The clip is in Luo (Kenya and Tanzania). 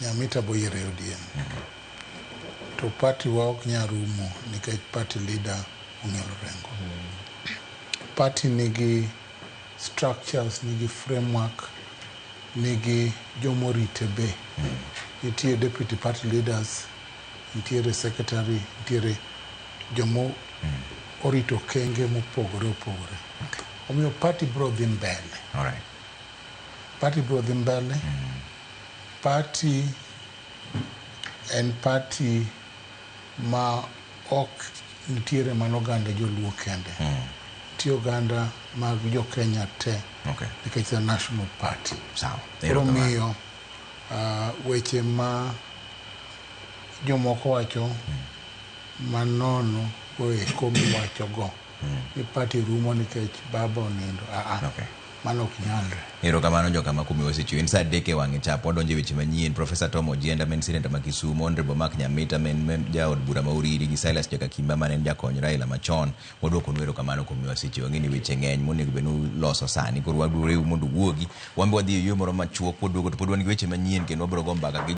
Nyamita boyere ODM. To party wa ok nyarumo nikech party leader ong'ero rengo. Party nigi structures, nigi framework, nigi jomorite be. Nitie deputy party leaders, nitiere secretary, nitiere jomo orito kenge mopogore opogore. Omiyo party bro dhi mbele. All right. Party bro dhi mbele. Party en party ma ok nitiere manoganda joluo kende. Nitie oganda mag jo Kenya te. Okay. Nikech a national party. Sawa. Omiyo weche ma jomoko wacho manono eko miwacho go. Ni party rumo nikech baba onindo. Okay. Mano ok nyalre. Erokamano jokama kumiwa seche en saa 3 wang'e chap wadonjo weche manyien. Professor Prof Ojienda men senator ma Kisumu, Honorable Mark Nyamita men jaod bura ma Uriri gi Silas Jakakimba manen jakony Raila machon. Wadwoko nu erokamano kumiwa seche wang'eni weche ng'eny monego benu loso sani koro wadwore mondo wuogi wambe wadhi yo moro machuok podwogo to pod wan gi weche manyien kendo wabiro go mbaka gi